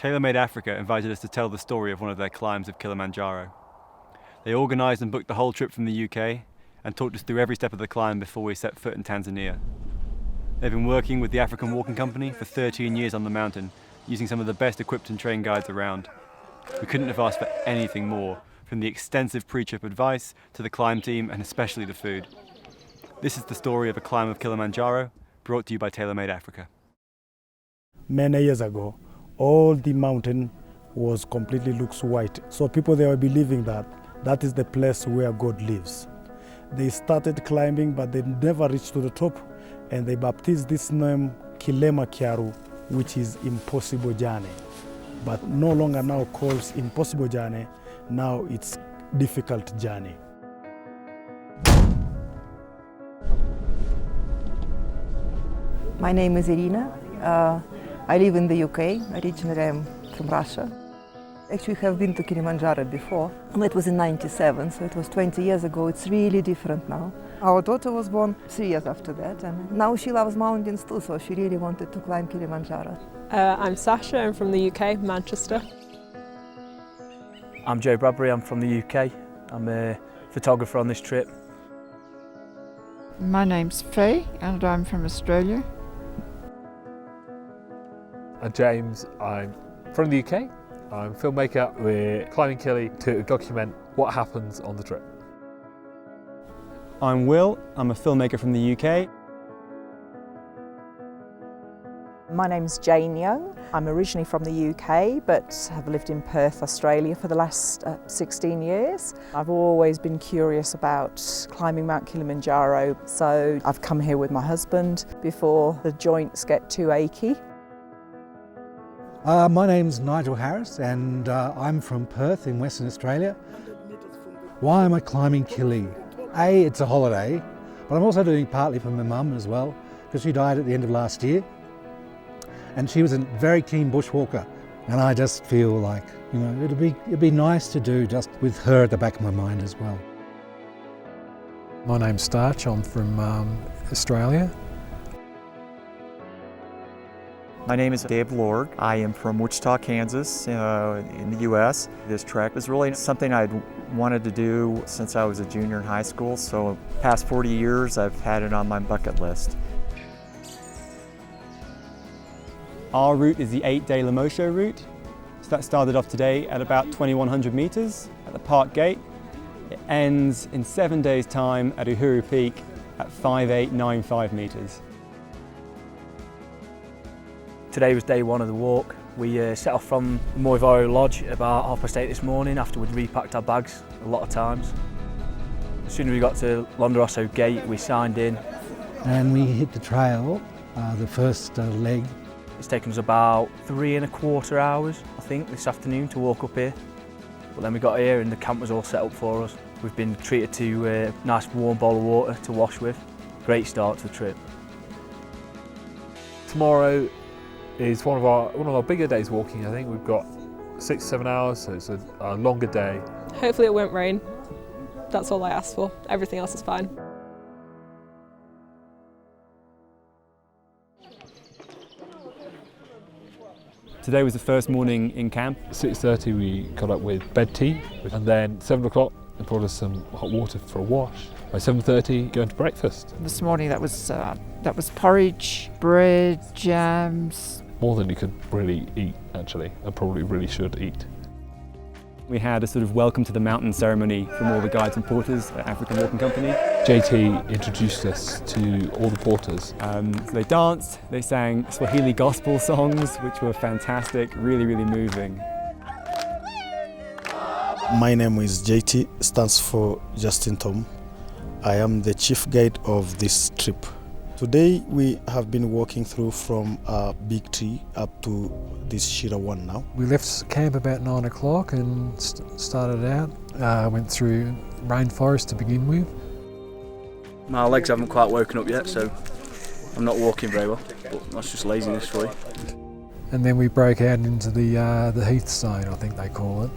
TaylorMade Africa invited us to tell the story of one of their climbs of Kilimanjaro. They organised and booked the whole trip from the UK and talked us through every step of the climb before we set foot in Tanzania. They've been working with the African Walking Company for 13 years on the mountain, using some of the best equipped and trained guides around. We couldn't have asked for anything more, from the extensive pre-trip advice to the climb team and especially the food. This is the story of a climb of Kilimanjaro, brought to you by TaylorMade Africa. Many years ago, all the mountain was completely looks white. So people they were believing that that is the place where God lives. They started climbing, but they never reached to the top, and they baptized this name Kilimanjaro, which is impossible journey. But no longer now calls impossible journey, now it's difficult journey. My name is Irina. I live in the UK. Originally I'm from Russia. Actually, have been to Kilimanjaro before. It was in '97, so it was 20 years ago. It's really different now. Our daughter was born 3 years after that, and now she loves mountains too, so she really wanted to climb Kilimanjaro. I'm Sasha, I'm from the UK, Manchester. I'm Joe Bradbury, I'm from the UK. I'm a photographer on this trip. My name's Faye and I'm from Australia. James, I'm from the UK. I'm a filmmaker. We're climbing Kili to document what happens on the trip. I'm Will, I'm a filmmaker from the UK. My name's Jane Young. I'm originally from the UK but have lived in Perth, Australia for the last 16 years. I've always been curious about climbing Mount Kilimanjaro, so I've come here with my husband before the joints get too achy. My name's Nigel Harris and I'm from Perth in Western Australia. Why am I climbing Kili? It's a holiday, but I'm also doing it partly for my mum as well, because she died at the end of last year. And she was a very keen bushwalker. And I just feel like, you know, it'd be nice to do just with her at the back of my mind as well. My name's Starch, I'm from Australia. My name is Dave Lord. I am from Wichita, Kansas, in the US. This trek is really something I'd wanted to do since I was a junior in high school, so past 40 years I've had it on my bucket list. Our route is the 8-day Lemosho route. So that started off today at about 2,100 meters at the park gate. It ends in 7 days' time at Uhuru Peak at 5,895 meters. Today was day one of the walk. We set off from Moivaro Lodge about 8:30 this morning after we'd repacked our bags a lot of times. As soon as we got to Londerosso Gate, we signed in. And we hit the trail, the first leg. It's taken us about 3¼ hours, I think, this afternoon to walk up here. But then we got here and the camp was all set up for us. We've been treated to a nice warm bowl of water to wash with. Great start to the trip. Tomorrow is one of our bigger days walking. I think we've got 6-7 hours, so it's a longer day. Hopefully it won't rain. That's all I asked for. Everything else is fine. Today was the first morning in camp. 6:30 we got up with bed tea, and then 7 o'clock they brought us some hot water for a wash. By 7:30 going to breakfast. This morning that was porridge, bread, jams. More than you could really eat actually, and probably really should eat. We had a sort of welcome to the mountain ceremony from all the guides and porters at African Walking Company. JT introduced us to all the porters. So they danced, they sang Swahili gospel songs, which were fantastic, really, really moving. My name is JT, stands for Justin Tom. I am the chief guide of this trip. Today we have been walking through from Big Tree up to this Shira one now. We left camp about 9 o'clock and started out. Went through rainforest to begin with. My legs haven't quite woken up yet, so I'm not walking very well, but that's just laziness for you. And then we broke out into the heath zone, I think they call it.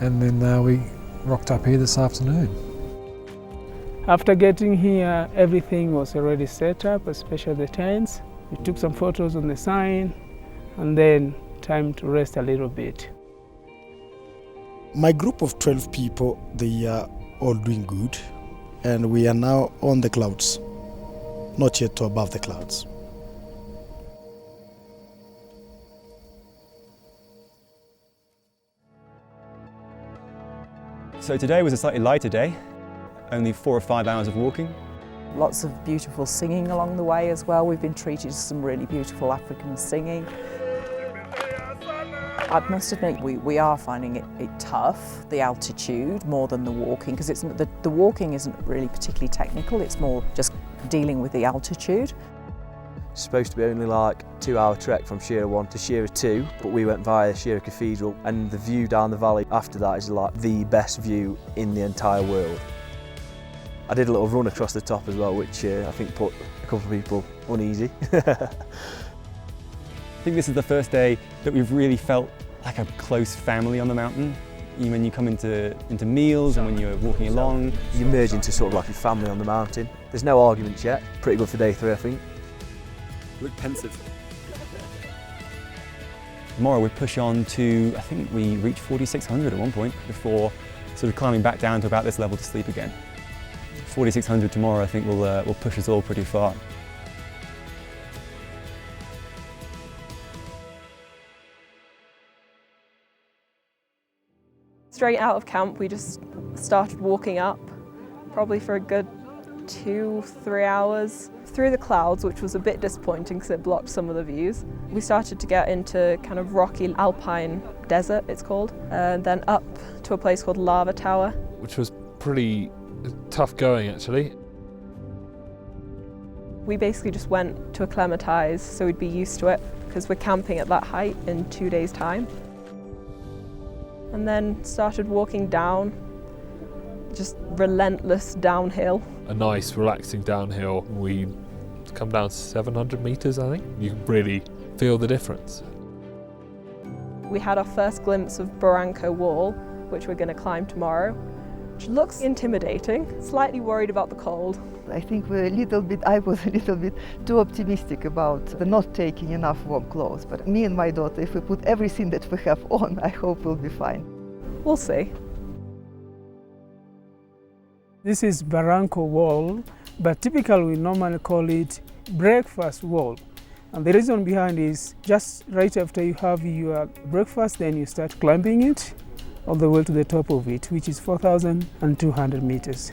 And then we rocked up here this afternoon. After getting here, everything was already set up, especially the tents. We took some photos on the sign, and then time to rest a little bit. My group of 12 people, they are all doing good, and we are now on the clouds, not yet to above the clouds. So today was a slightly lighter day, only 4 or 5 hours of walking. Lots of beautiful singing along the way as well. We've been treated to some really beautiful African singing. I must admit we are finding it tough, the altitude, more than the walking, because the walking isn't really particularly technical, it's more just dealing with the altitude. It's supposed to be only like a 2-hour trek from Shearer 1 to Shearer 2, but we went via Shearer Cathedral, and the view down the valley after that is like the best view in the entire world. I did a little run across the top as well, which I think put a couple of people uneasy. I think this is the first day that we've really felt like a close family on the mountain. When you come into meals and when you're walking along. You merge into sort of like a family on the mountain. There's no arguments yet. Pretty good for day 3, I think. Look pensive. Tomorrow we push on to, I think we reach 4,600 at one point before sort of climbing back down to about this level to sleep again. 4,600 tomorrow I think will push us all pretty far. Straight out of camp, we just started walking up, probably for a good 2-3 hours, through the clouds, which was a bit disappointing because it blocked some of the views. We started to get into kind of rocky alpine desert, it's called, and then up to a place called Lava Tower. Which was pretty tough going, actually. We basically just went to acclimatise so we'd be used to it, because we're camping at that height in 2 days' time. And then started walking down, just relentless downhill. A nice relaxing downhill. We come down 700 metres, I think. You can really feel the difference. We had our first glimpse of Barranco Wall, which we're going to climb tomorrow, which looks intimidating. Slightly worried about the cold. I think I was a little bit too optimistic about the not taking enough warm clothes. But me and my daughter, if we put everything that we have on, I hope we'll be fine. We'll see. This is Barranco Wall, but typically we normally call it breakfast wall. And the reason behind is just right after you have your breakfast, then you start climbing it all the way to the top of it, which is 4,200 meters.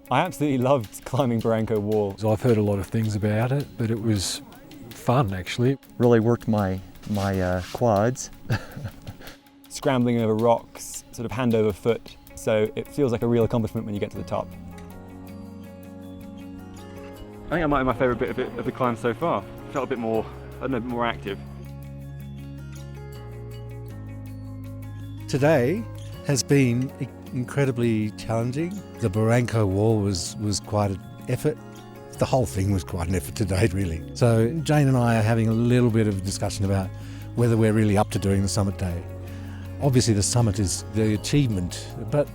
I absolutely loved climbing Barranco Wall. So I've heard a lot of things about it, but it was fun actually. Really worked my quads. Scrambling over rocks, sort of hand over foot, so it feels like a real accomplishment when you get to the top. I think that might be my favourite bit of the climb so far. It felt a bit more, I don't know, a bit more active. Today has been incredibly challenging. The Barranco Wall was quite an effort. The whole thing was quite an effort today, really. So Jane and I are having a little bit of a discussion about whether we're really up to doing the summit day. Obviously the summit is the achievement, but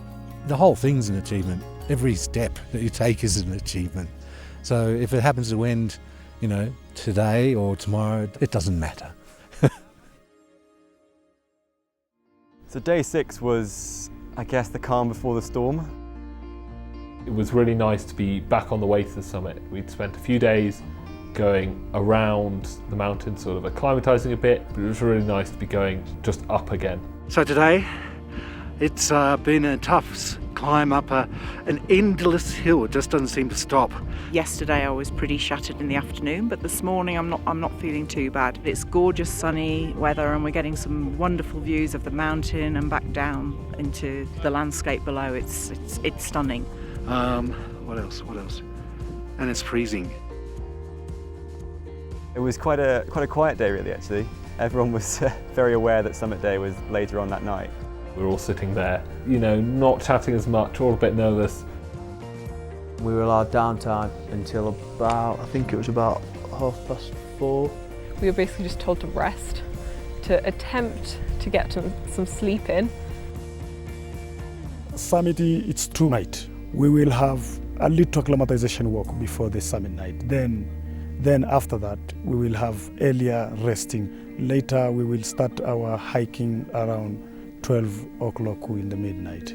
the whole thing's an achievement. Every step that you take is an achievement. So if it happens to end, today or tomorrow, it doesn't matter. So day 6 was, I guess, the calm before the storm. It was really nice to be back on the way to the summit. We'd spent a few days going around the mountain, sort of acclimatising a bit, but it was really nice to be going just up again. So today, it's been a tough climb up an endless hill. It just doesn't seem to stop. Yesterday I was pretty shattered in the afternoon, but this morning I'm not feeling too bad. It's gorgeous sunny weather and we're getting some wonderful views of the mountain and back down into the landscape below. It's stunning. What else? And it's freezing. It was quite a quiet day really actually. Everyone was very aware that summit day was later on that night. We were all sitting there, not chatting as much, all a bit nervous. We were allowed downtime until about, I think it was about 4:30. We were basically just told to rest, to attempt to get some sleep in. Summit, it's 2 nights. We will have a little acclimatization walk before the summit night. Then Then after that, we will have earlier resting. Later, we will start our hiking around 12 o'clock in the midnight.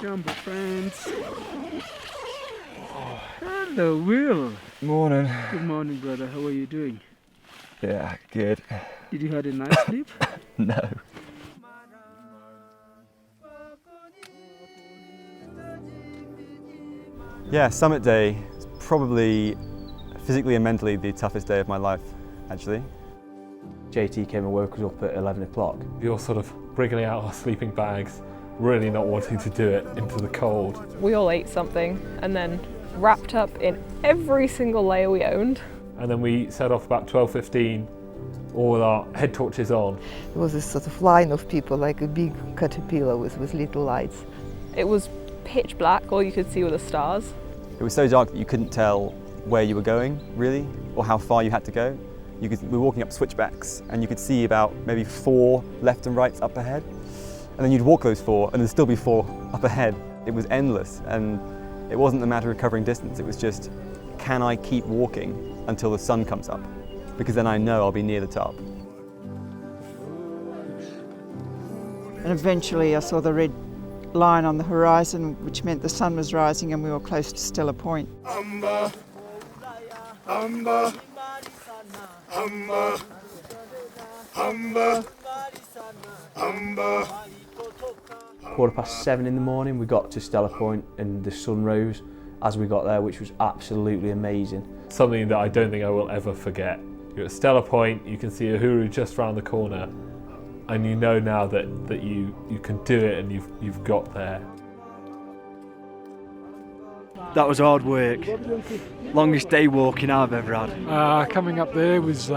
Jumbo friends. Hello, Will. Morning. Good morning, brother. How are you doing? Yeah, good. Did you have a nice sleep? No. Yeah, summit day is probably physically and mentally the toughest day of my life, actually. JT came and woke us up at 11 o'clock. You're sort of wriggling out our sleeping bags, really not wanting to do it into the cold. We all ate something and then wrapped up in every single layer we owned. And then we set off about 12:15, all with our head torches on. There was this sort of line of people, like a big caterpillar with little lights. It was pitch black, all you could see were the stars. It was so dark that you couldn't tell where you were going, really, or how far you had to go. We were walking up switchbacks and you could see about maybe 4 left and rights up ahead. And then you'd walk those 4 and there'd still be 4 up ahead. It was endless, and it wasn't a matter of covering distance, it was just, can I keep walking until the sun comes up? Because then I know I'll be near the top. And eventually I saw the red line on the horizon, which meant the sun was rising and we were close to Stella Point. Amba, amba, amba, amba, amba. 7:15 in the morning, we got to Stella Point and the sun rose as we got there, which was absolutely amazing. Something that I don't think I will ever forget. You're at Stella Point, you can see Uhuru just round the corner, and you know now that you can do it and you've got there. That was hard work. Longest day walking I've ever had. Coming up there was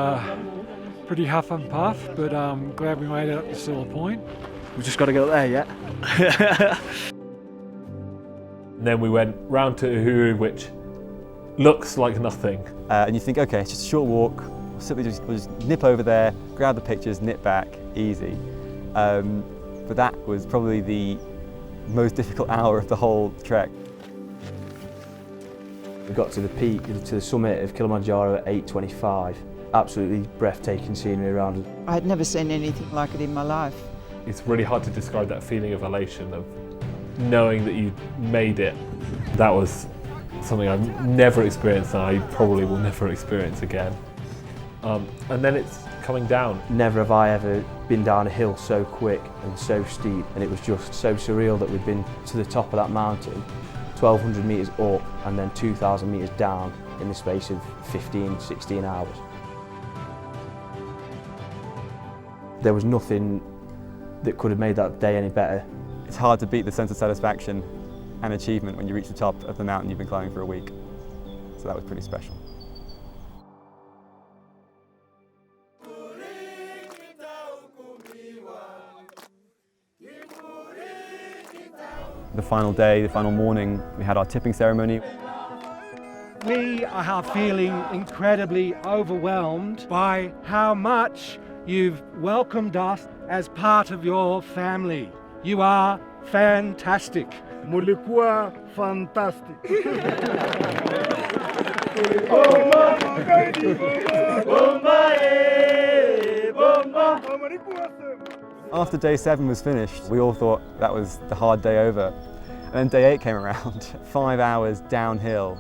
pretty huff and puff, but I'm glad we made it up to Stella Point. We've just got to get up there yet. And then we went round to Uhuru, which looks like nothing. And you think, okay, it's just a short walk, we'll just nip over there, grab the pictures, nip back, easy. But that was probably the most difficult hour of the whole trek. We got to the peak, to the summit of Kilimanjaro at 8:25. Absolutely breathtaking scenery around us. I had never seen anything like it in my life. It's really hard to describe that feeling of elation, of knowing that you made it. That was something I've never experienced and I probably will never experience again. And then it's coming down. Never have I ever been down a hill so quick and so steep, and it was just so surreal that we'd been to the top of that mountain, 1,200 metres up and then 2,000 metres down in the space of 15, 16 hours. There was nothing that could have made that day any better. It's hard to beat the sense of satisfaction and achievement when you reach the top of the mountain you've been climbing for a week. So that was pretty special. The final day, the final morning, we had our tipping ceremony. We are feeling incredibly overwhelmed by how much you've welcomed us as part of your family. You are fantastic. Mulikuwa fantastic. After day 7 was finished, we all thought that was the hard day over. And then day 8 came around, 5 hours downhill.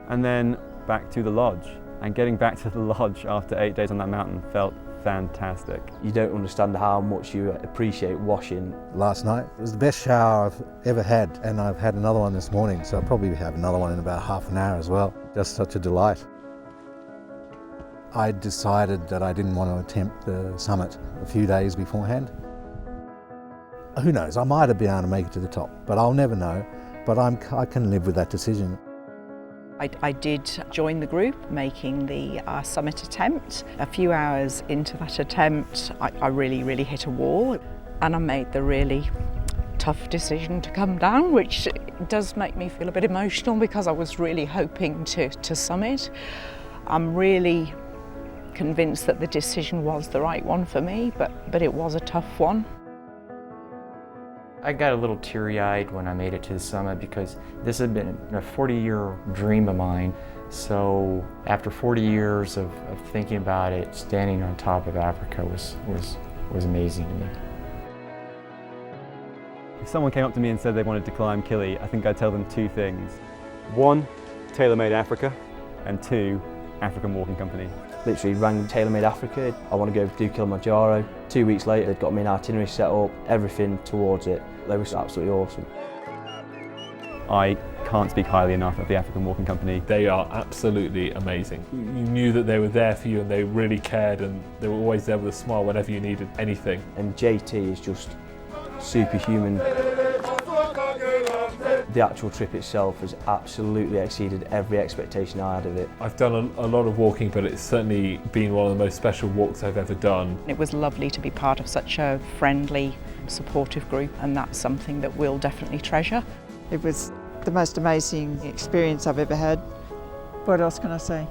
And then back to the lodge. And getting back to the lodge after 8 days on that mountain felt fantastic. You don't understand how much you appreciate washing. Last night was the best shower I've ever had, and I've had another one this morning, so I'll probably have another one in about half an hour as well. Just such a delight. I decided that I didn't want to attempt the summit a few days beforehand. Who knows, I might have been able to make it to the top, but I'll never know. But I can live with that decision. I did join the group making the summit attempt. A few hours into that attempt, I really hit a wall, and I made the really tough decision to come down, which does make me feel a bit emotional because I was really hoping to summit. I'm really convinced that the decision was the right one for me, but it was a tough one. I got a little teary-eyed when I made it to the summit because this had been a 40-year dream of mine. So after 40 years of thinking about it, standing on top of Africa was amazing to me. If someone came up to me and said they wanted to climb Kili, I think I'd tell them two things. One, tailor-made Africa, and two, African Walking Company. Literally rang Tailor-Made Africa. I want to go do Kilimanjaro. 2 weeks later, they'd got me an itinerary set up, everything towards it. They were absolutely awesome. I can't speak highly enough of the African Walking Company. They are absolutely amazing. You knew that they were there for you and they really cared, and they were always there with a smile whenever you needed anything. And JT is just superhuman. The actual trip itself has absolutely exceeded every expectation I had of it. I've done a lot of walking, but it's certainly been one of the most special walks I've ever done. It was lovely to be part of such a friendly, supportive group, and that's something that we'll definitely treasure. It was the most amazing experience I've ever had. What else can I say?